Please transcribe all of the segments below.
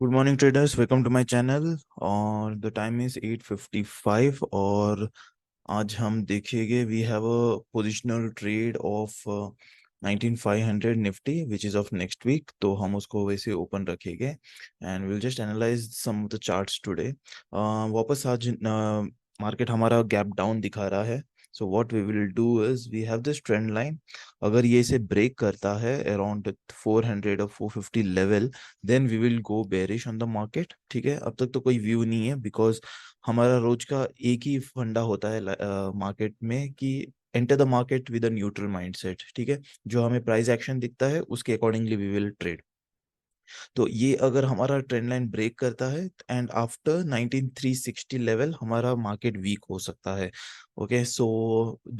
Good morning traders, welcome to my channel. और the time is 8:55 और आज हम देखेंगे we have a positional trade of 19500 Nifty which is of next week. तो हम उसको वैसे ओपन रखेंगे and will just analyse some of the charts today. वापस आज मार्केट हमारा गैप डाउन दिखा रहा है। So what we will do is we have this trend line. अगर ये इसे ब्रेक करता है अराउंड 400 और 450 level, then we will go bearish on the market. ठीक है, अब तक तो कोई व्यू नहीं है बिकॉज हमारा रोज का एक ही फंडा होता है मार्केट में कि enter the market with a neutral mindset. ठीक है, जो हमें प्राइस एक्शन दिखता है उसके अकॉर्डिंगली वी विल ट्रेड। तो ये अगर हमारा ट्रेंड लाइन ब्रेक करता है एंड आफ्टर 19360 लेवल हमारा मार्केट वीक हो सकता है। ओके, सो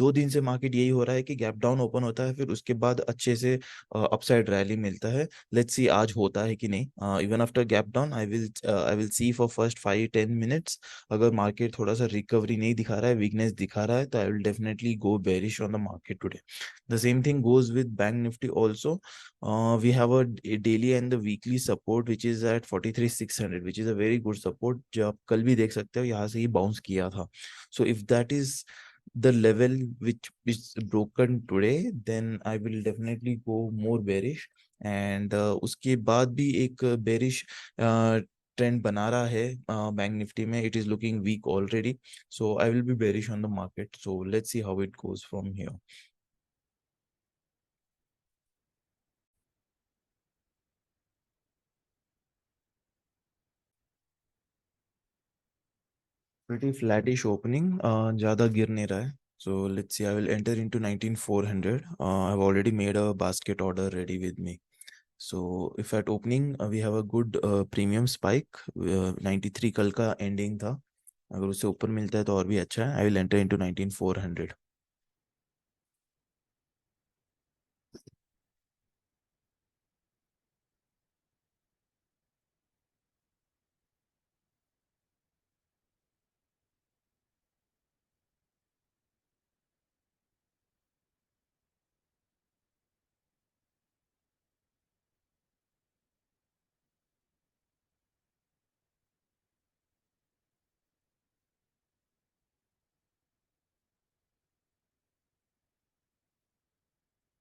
2 दिन से मार्केट यही हो रहा है कि गैप डाउन ओपन होता है, फिर उसके बाद अच्छे से अपसाइड रैली मिलता है। लेट्स सी आज होता है कि नहीं। Even after gap down I will see for first 5-10 minutes. अगर मार्केट थोड़ा सा रिकवरी नहीं दिखा रहा है, वीकनेस दिखा रहा है, तो I will definitely go bearish on the market today. The same thing goes with bank Nifty also. We have a daily and the weekly support which is at 43,600, which is a very good support जो आप कल भी देख सकते हो, यहाँ से ही bounce किया था। So if that is the level which is broken today, then I will definitely go more bearish। and उसके बाद भी एक bearish ट्रेंड बना रहा है बैंक निफ्टी में। It is looking weak already, so I will be bearish on the market. So let's see how it goes from here. Pretty flattish opening, ज़्यादा गिर नहीं रहा है। So let's see, I will enter into 19,400. I've already made a basket order ready with me. So if at opening we have a good premium spike, 93 कल का ending था, अगर उससे ऊपर मिलता है तो और भी अच्छा है। I will enter into 19,400.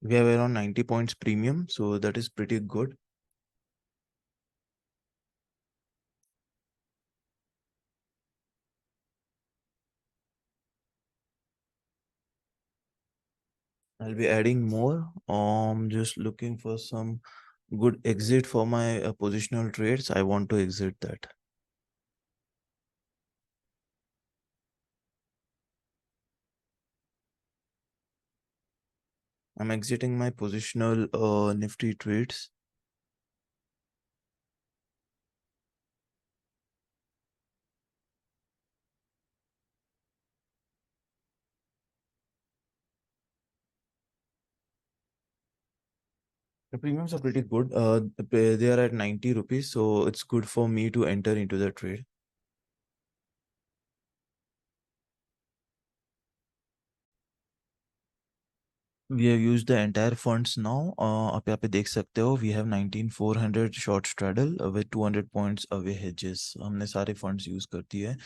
We have around 90 points premium, so that is pretty good. I'll be adding more. Just looking for some good exit for my positional trades. I want to exit that. I'm exiting my positional Nifty trades. The premiums are pretty good. They are at 90 rupees, so it's good for me to enter into the trade. We have used the entire funds now. आप यहाँ पे देख सकते हो, we have 19,400 short straddle with 200 points away hedges. हमने सारे funds use कर दिए,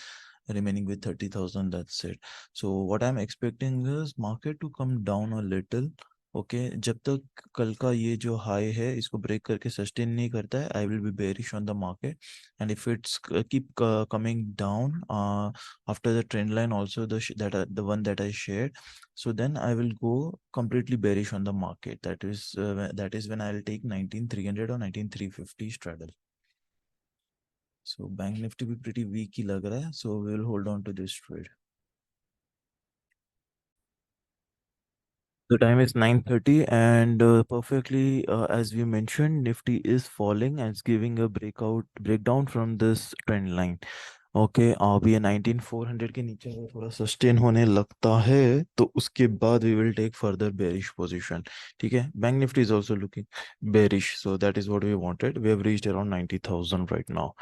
remaining with 30,000. That's it. So what I'm expecting is market to come down a little. Okay, जब तक कल का ये जो हाई है इसको ब्रेक करके सस्टेन नहीं करता है, आई will be bearish on the market. And if it's keep coming down after the trend line also the one that I shared, so then I will go completely bearish on the market. That is when I'll take 19,300 or 19,350 straddle. So bank nifty भी pretty weak ही लग रहा है, so we will hold on to this trade. The time is 9:30 and perfectly as we mentioned, Nifty is falling and it's giving a breakdown from this trend line. Okay, अब ये 19,400 के नीचे अगर थोड़ा sustain होने लगता है तो उसके बाद we will take further bearish position. ठीक है, bank Nifty is also looking bearish, so that is what we wanted. We have reached around 90,000 right now.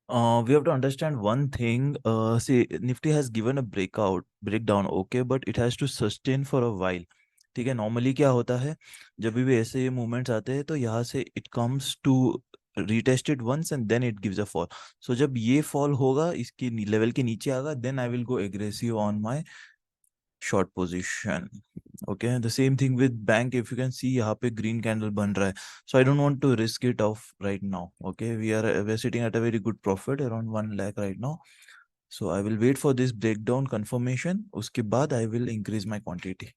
We have to understand one thing. See, Nifty has given a breakdown, okay, but it has to sustain for a while. ठीक है, normally क्या होता है, जब भी ऐसे ये movements आते हैं तो यहाँ से it comes to retest it once and then it gives a fall. So जब ये फॉल होगा, इसकी लेवल के नीचे आएगा, then I will go aggressive on my short position. Okay, the same thing with bank, if you can see यहाँ पे green candle बन रहा है, so I don't want to risk it off right now. Okay, we are sitting at a very good profit around 1 lakh right now. So I will wait for this breakdown confirmation, उसके बाद I will increase my quantity.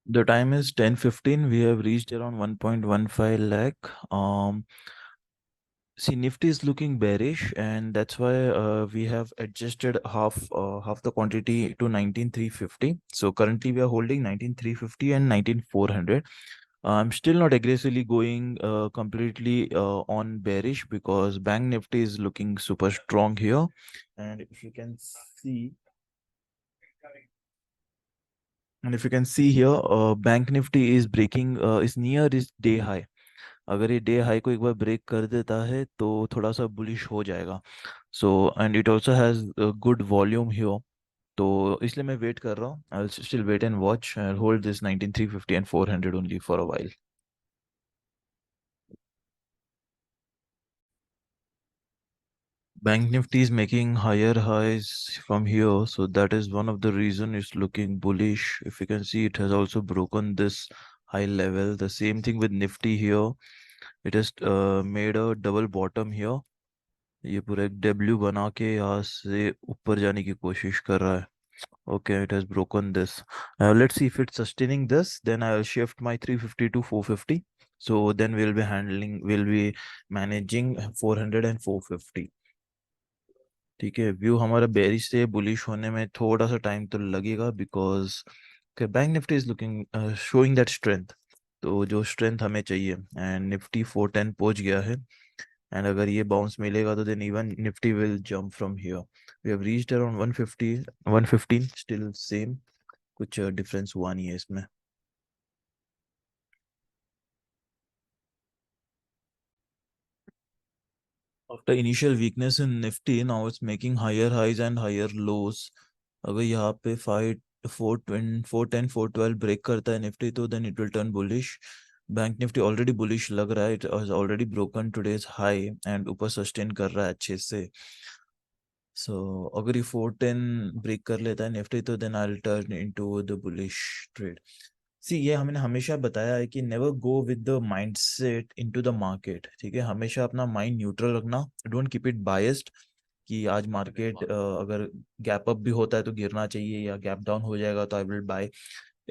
The time is 10:15. We have reached around 1.15 lakh. See, Nifty is looking bearish, and that's why we have adjusted half the quantity to 19,350. So currently we are holding 19,350 and 19,400. I'm still not aggressively going completely on bearish because Bank Nifty is looking super strong here, and if you can see, here, Bank Nifty is breaking is near its day high. अगर ये day high को एक बार break कर देता है तो थोड़ा सा बुलिश हो जाएगा। So and it also has good volume here, तो इसलिए मैं वेट कर रहा हूँ। I will still wait and watch, I hold this 19,350 and 400 only for a while. Bank Nifty is making higher highs from here, so that is one of the reason it's looking bullish. If you can see, it has also broken this high level. The same thing with Nifty here. It has made a double bottom here. ये पूरा एक W बना के यहाँ से ऊपर जाने की कोशिश कर रहा है। Okay, it has broken this. Let's see if it's sustaining this. Then I'll shift my 350 to 450. So then we'll be managing 400 and 450. ठीक है, व्यू हमारा बेरिश से बुलिश होने में थोड़ा सा टाइम तो लगेगा, because bank Nifty is looking showing that strength, तो जो स्ट्रेंथ हमें चाहिए, एंड निफ्टी 410 पहुंच गया है। एंड अगर ये बाउंस मिलेगा तो then even Nifty will jump from here. We have reached around 150 115, still same, कुछ डिफरेंस हुआ नहीं है इसमें। After initial weakness in Nifty, now it's making higher highs and higher lows. अगर यहाँ पे 410 412 ब्रेक करता है निफ्टी, तो then it will turn bullish. Bank Nifty already bullish लग रहा है, it has already broken today's high and ऊपर सस्टेन कर रहा है अच्छे से। सो अगर ये 410 ब्रेक कर लेता है निफ्टी, तो then I will turn into the bullish trade. See, ये हमने हमेशा बताया है कि never go with the mindset into the market. ठीक है, हमेशा अपना माइंड न्यूट्रल रखना, डोंट कीप इट बायस्ड कि आज मार्केट अगर गैप अप भी होता है तो गिरना चाहिए, या गैप डाउन हो जाएगा तो आई विल बाय।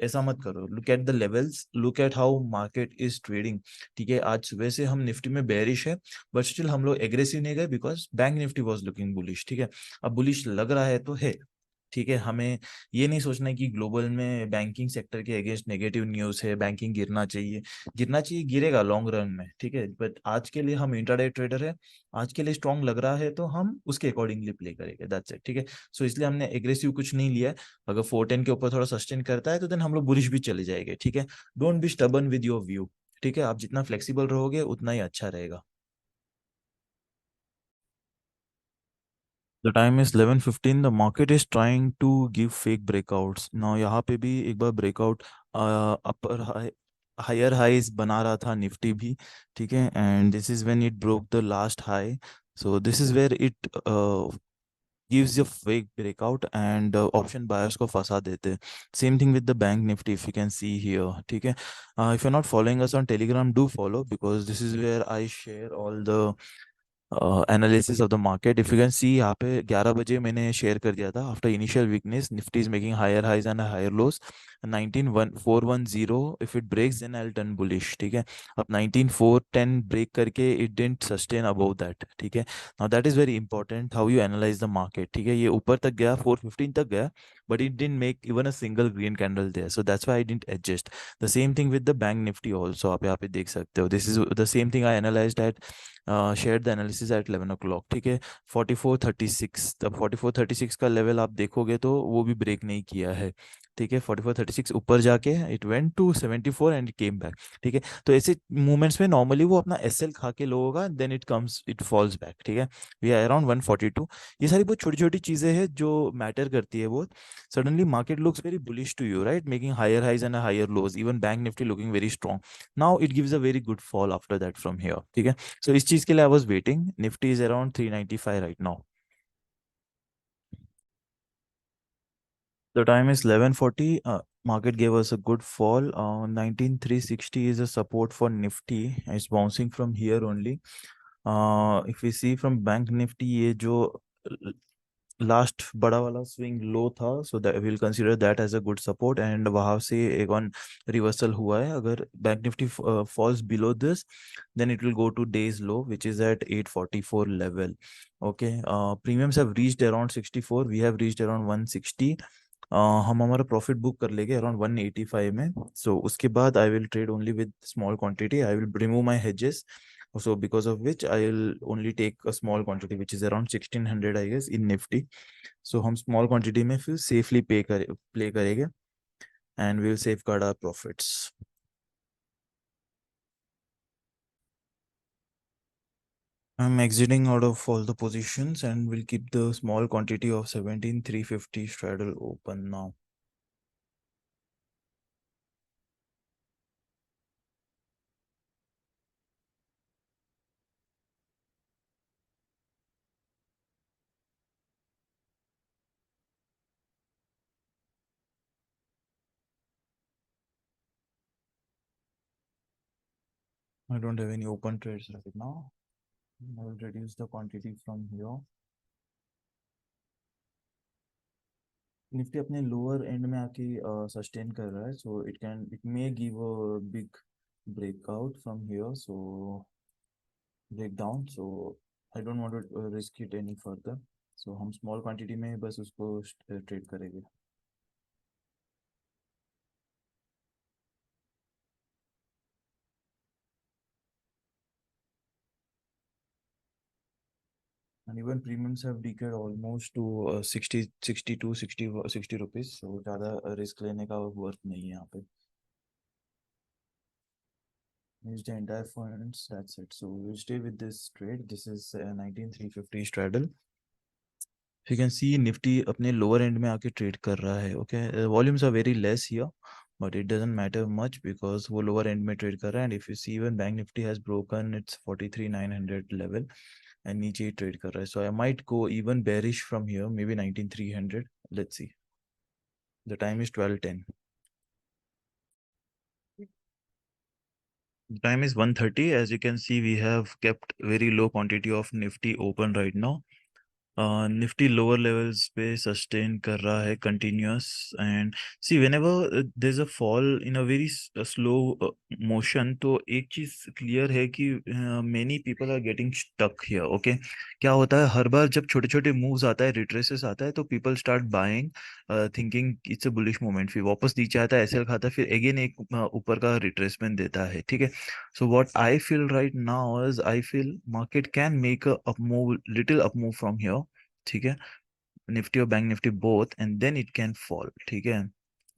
ऐसा मत करो, look at the levels, look at how market is trading. ठीक है, आज सुबह से हम निफ्टी में बेरिश है, बट स्टिल हम लोग एग्रेसिव नहीं गए because bank Nifty was looking bullish. ठीक है, अब बुलिश लग रहा है तो है। ठीक है, हमें ये नहीं सोचना है कि ग्लोबल में बैंकिंग सेक्टर के अगेंस्ट नेगेटिव न्यूज़ है, बैंकिंग गिरना चाहिए। गिरना चाहिए, गिरेगा लॉन्ग रन में। ठीक है, बट आज के लिए हम इंट्राडे ट्रेडर है, आज के लिए स्ट्रांग लग रहा है तो हम उसके अकॉर्डिंगली प्ले करेंगे, दैट्स इट। ठीक है, सो इसलिए हमने एग्रेसिव कुछ नहीं लिया है। अगर 410 के ऊपर थोड़ा सस्टेन करता है तो देन हम लोग बुलिश भी चले जाएंगे। ठीक है, don't be stubborn with your view. ठीक है, आप जितना फ्लेक्सिबल रहोगे उतना ही अच्छा रहेगा। The time is 11:15. The market is trying to give fake breakouts. Now यहाँ पे भी एक बार breakout upper high higher highs बना रहा था निफ्टी भी। ठीक है, and this is when it broke the last high, so this is where it gives you fake breakout and option buyers को फंसा देते हैं। Same thing with the bank nifty, if you can see here। ठीक है, if you're not following us on Telegram, do follow, because this is where I share all the analysis of the market. If you can see, यहाँ पे 11 बजे मैंने share कर दिया था, after initial weakness Nifty is making higher highs and higher lows. 19,410, if it breaks then I will turn bullish. ठीक है, अब 19,410 ब्रेक करके it didn't sustain above that. ठीक है, now that is very important how you analyse the market. ठीक है, ये ऊपर तक गया, 415 तक गया, but it didn't make even a single green candle there, so that's why I didn't adjust. The same thing with the bank Nifty also, आप यहाँ पे देख सकते हो, this is the same thing I analysed at share the analysis at 11 o'clock। ठीक है, 4436, तब 4436 का लेवल आप देखोगे तो वो भी ब्रेक नहीं किया है। ठीक है, 44-36 ऊपर जाके it went to 74 and came back, ठीक है। तो ऐसे मूवमेंट्स में नॉर्मली वो अपना एसएल खा के लो होगा, देन इट फॉल्स बैक, ठीक है। We are around 142। ये सारी बहुत छोटी छोटी चीजें हैं जो मैटर करती है बहुत। Suddenly market looks very bullish to you, right, making higher highs and higher lows, even bank nifty looking very strong. Now it gives a very good fall after that from here, ठीक है। So इस चीज के लिए I was waiting. Nifty is around 395 right now. The time is 11:40. Market gave us a good fall. 19,360 is a support for Nifty. It's bouncing from here only. If we see from Bank Nifty, ये जो last बड़ा वाला swing low था, so that will consider that as a good support, and वहां से एक on reversal हुआ है। अगर bank Nifty falls below this, then it will go to days low, which is at 844 level. Okay, premiums have reached around 64. We have reached around 160. हम हमारा profit book कर लेंगे अराउंड 185 में। सो उसके बाद I will trade only with small quantity, I will remove my hedges, so because of which I'll only take a small quantity which is around 1600 I guess in Nifty. So हम small quantity में फिर safely play करेंगे and we will safeguard our profits. I'm exiting out of all the positions and will keep the small quantity of 17,350 straddle open now. I don't have any open trades right now. I will reduce the quantity from here. Nifty अपने lower and में आके sustain कर रहा है, so it may give a big breakout from here, so breakdown, so I don't want to risk it any further, so हम small quantity में बस उसको ट्रेड करेंगे। and even premiums have decayed almost to 60 62 60 rupees, so ज़्यादा risk लेने का worth नहीं है यहाँ पे। Use the entire funds, that's it, so we'll stay with this trade. This is 19,350 straddle. You can see Nifty अपने lower end में आके trade कर रहा है, okay, volumes are very less here, but it doesn't matter much because वो lower end में trade कर रहा है, and if you see even Bank Nifty has broken its 43,900 level and नीचे ही trade कर रहा है, so I might go even bearish from here, maybe 19,300. Let's see. The time is 12:10. The time is 1:30. As you can see, we have kept very low quantity of Nifty open right now. Nifty lower levels पे sustain कर रहा है continuous, and see whenever there is a fall in a very slow motion, तो एक चीज clear है कि many people are getting stuck here, okay. क्या होता है हर बार जब छोटे छोटे मूव्स आता है, रिट्रेसेस आता है, तो people start buying, thinking it's a bullish moment, फिर वापस नीचे आता है, एसएल खाता है, फिर अगेन एक ऊपर का रिट्रेसमेंट देता है, ठीक है। So what I feel right now is I feel market can make a up move, little up move from here, ठीक है, निफ्टी और bank Nifty both, and then it can fall, ठीक है।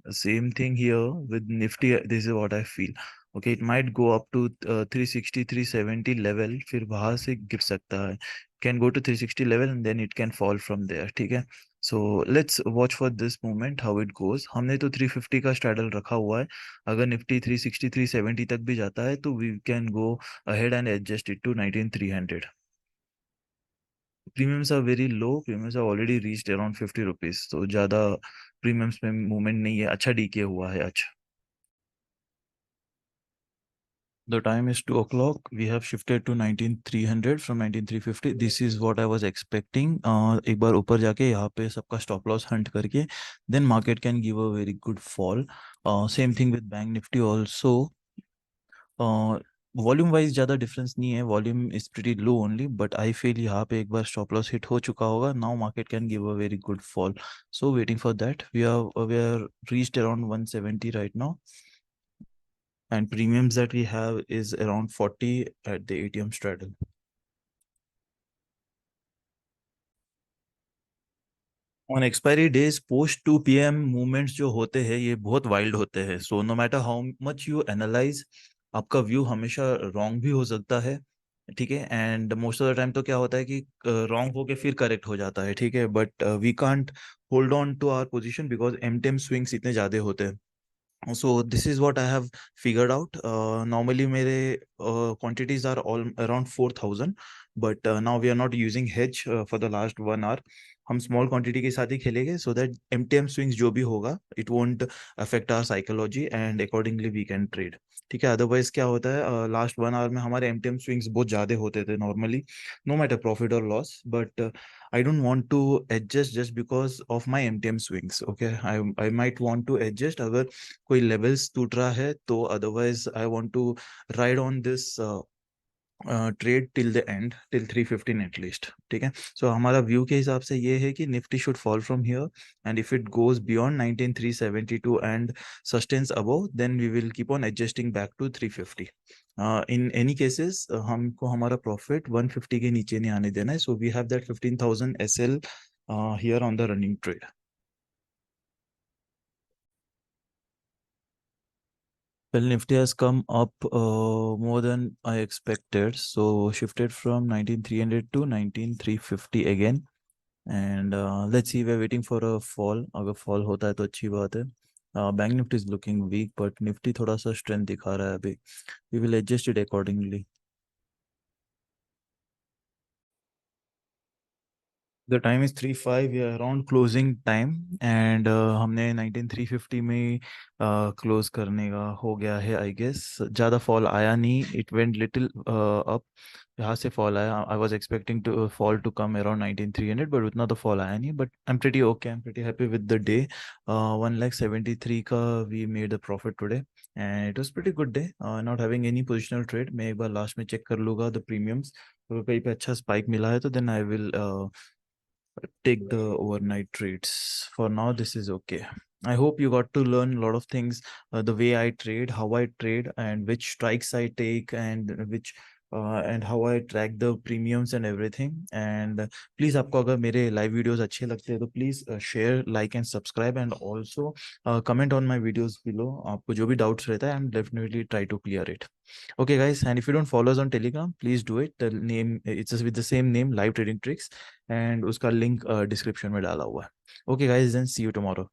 Same thing here with Nifty. This is what I feel. Okay, it might go up to 360, 370 level. फिर वहां से गिर सकता है. Can go to 360 level and then it can fall from there. ठीक है. So let's watch for this moment how it goes. हमने तो 350 का straddle रखा हुआ है. अगर निफ्टी 360, 370 तक भी जाता है तो we can go ahead and adjust it to 19,300. Premiums are very low. Premiums have already reached around 50 rupees. तो ज़्यादा प्रीमियम्स में मूवमेंट नहीं है, अच्छा डीके हुआ है आज। The time is 2 o'clock. We have shifted to 19,300 from 19,350. This is what I was expecting. एक बार ऊपर जाके यहाँ पे सबका stop loss hunt करके then market can give a very good fall. Same thing with Bank Nifty also. Volume wise ज़्यादा difference नहीं है, volume is pretty low only, but I feel यहाँ पे एक बार स्टॉप लॉस हिट हो चुका होगा, now market can give a very good fall, so waiting for that. We are reached around 170 right now, and premiums that we have is around 40 at the ATM straddle. On expiry days post 2 PM movements जो होते हैं ये बहुत wild होते हैं. So no matter how much you analyse, आपका view हमेशा wrong भी हो सकता है. ठीक है. And most of the time तो क्या होता है कि रॉन्ग होके फिर करेक्ट हो जाता है. ठीक है. But we can't hold on to our position because MTM swings इतने ज्यादा होते हैं. So this is what I have figured out. Normally मेरे quantities are all around 4,000, but now we are not using hedge for the last 1 hour. हम small quantity के साथ ही खेलेंगे so that MTM swings जो भी होगा it won't affect our psychology and accordingly we can trade. ठीक है. Otherwise क्या होता है लास्ट 1 आवर में हमारे एमटीएम स्विंग्स बहुत ज्यादा होते थे नॉर्मली, नो मैटर प्रॉफिट और loss. But I don't want to adjust just because of my MTM swings. Okay, I might want to adjust अगर कोई लेवल्स टूट रहा है तो. Otherwise I want to ride on this trade till the end, till 315 at least. ठीक है. सो हमारा view के हिसाब से ये है कि Nifty should fall from here and if it goes beyond 19372 and sustains above then we will keep on adjusting back to 350. In any cases हमको हमारा प्रॉफिट 150 के नीचे नहीं आने देना है. So we have that 15,000 SL here on the running trade. Well, Nifty has come up more than I expected. So shifted from 19,300 to 19,350 again. And let's see, we're waiting for a fall. अगर fall होता है तो अच्छी बात है. Bank Nifty is looking weak, but Nifty थोड़ा सा strength दिखा रहा है अभी. We will adjust it accordingly. The time is 3:05. We are around closing time and हमने 19,350 में क्लोज करने का हो गया है आई गेस. ज़्यादा फॉल आया नहीं. It went little up. यहाँ से फॉल आया. I was expecting to fall to come around 19,300 but उतना तो फॉल आया नहीं. But I am pretty okay. I am pretty happy with the day. 1,73,000 का we made a profit today and it was pretty good day. Not having any positional trade. मैं एक बार last में check कर लूँगा the premiums. अगर कहीं पे अच्छा स्पाइक मिला है तो then I will take the overnight trades. For now, this is okay. I hope you got to learn a lot of things, the way I trade, how I trade, and which strikes I take, and how I track the premiums and everything. And please, आपको अगर मेरे live videos अच्छे लगते हैं तो please share, like, and subscribe, and also comment on my videos below. आपको जो भी doubts रहता है, I'm definitely try to clear it. Okay, guys, and if you don't follow us on Telegram, please do it. The name it's just with the same name, Live Trading Tricks, and उसका link description में डाला हुआ है. Okay, guys, then see you tomorrow.